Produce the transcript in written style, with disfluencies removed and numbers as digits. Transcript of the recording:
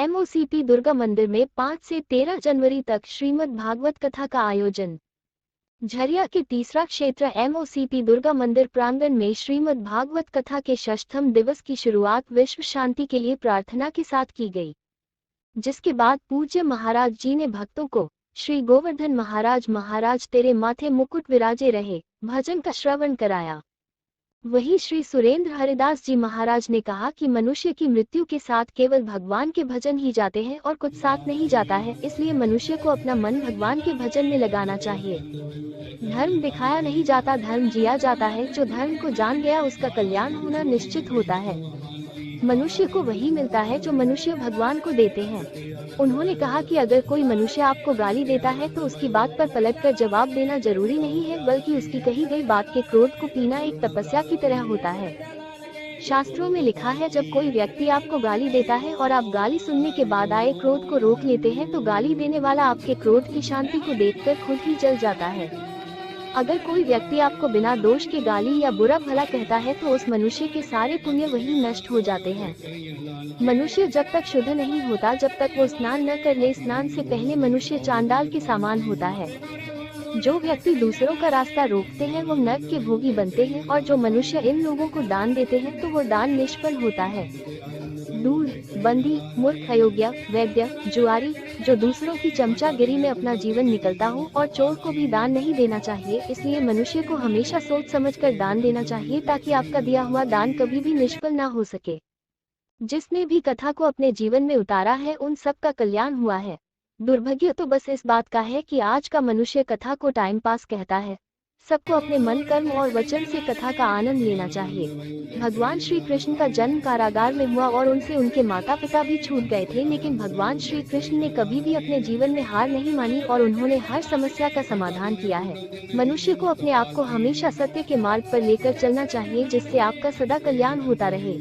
एमओसीपी दुर्गा मंदिर में 5 से 13 जनवरी तक श्रीमद् भागवत कथा का आयोजन। झरिया के तीसरा क्षेत्र एमओसीपी दुर्गा मंदिर प्रांगण में श्रीमद् भागवत कथा के षष्ठम दिवस की शुरुआत विश्व शांति के लिए प्रार्थना के साथ की गई, जिसके बाद पूज्य महाराज जी ने भक्तों को श्री गोवर्धन महाराज तेरे माथे मुकुट विराजे रहे भजन का श्रवण कराया। वहीं श्री सुरेंद्र हरिदास जी महाराज ने कहा कि मनुष्य की मृत्यु के साथ केवल भगवान के भजन ही जाते हैं और कुछ साथ नहीं जाता है, इसलिए मनुष्य को अपना मन भगवान के भजन में लगाना चाहिए। धर्म दिखाया नहीं जाता, धर्म जिया जाता है। जो धर्म को जान गया उसका कल्याण होना निश्चित होता है। मनुष्य को वही मिलता है जो मनुष्य भगवान को देते हैं। उन्होंने कहा कि अगर कोई मनुष्य आपको गाली देता है तो उसकी बात पर पलटकर जवाब देना जरूरी नहीं है, बल्कि उसकी कही गई बात के क्रोध को पीना एक तपस्या की तरह होता है। शास्त्रों में लिखा है, जब कोई व्यक्ति आपको गाली देता है और आप गाली सुनने के बाद आए क्रोध को रोक लेते हैं तो गाली देने वाला आपके क्रोध की शांति को देखकर खुद ही जल जाता है। अगर कोई व्यक्ति आपको बिना दोष के गाली या बुरा भला कहता है तो उस मनुष्य के सारे पुण्य वही नष्ट हो जाते हैं। मनुष्य जब तक शुद्ध नहीं होता, जब तक वो स्नान न कर ले, स्नान से पहले मनुष्य चांडाल के समान होता है। जो व्यक्ति दूसरों का रास्ता रोकते हैं वो नरक के भोगी बनते हैं, और जो मनुष्य इन लोगों को दान देते हैं तो वो दान निष्फल होता है। दूर बंदी, मूर्ख, अयोग्य, वैद्य, जुआरी, जो दूसरों की चमचागिरी में अपना जीवन निकलता हो, और चोर को भी दान नहीं देना चाहिए। इसलिए मनुष्य को हमेशा सोच समझकर दान देना चाहिए, ताकि आपका दिया हुआ दान कभी भी निष्फल ना हो सके। जिसने भी कथा को अपने जीवन में उतारा है उन सब का कल्याण हुआ है। दुर्भाग्य तो बस इस बात का है कि आज का मनुष्य कथा को टाइम पास कहता है। सबको अपने मन, कर्म और वचन से कथा का आनंद लेना चाहिए। भगवान श्री कृष्ण का जन्म कारागार में हुआ और उनसे उनके माता पिता भी छूट गए थे, लेकिन भगवान श्री कृष्ण ने कभी भी अपने जीवन में हार नहीं मानी और उन्होंने हर समस्या का समाधान किया है। मनुष्य को अपने आप को हमेशा सत्य के मार्ग पर लेकर चलना चाहिए, जिससे आपका सदा कल्याण होता रहे।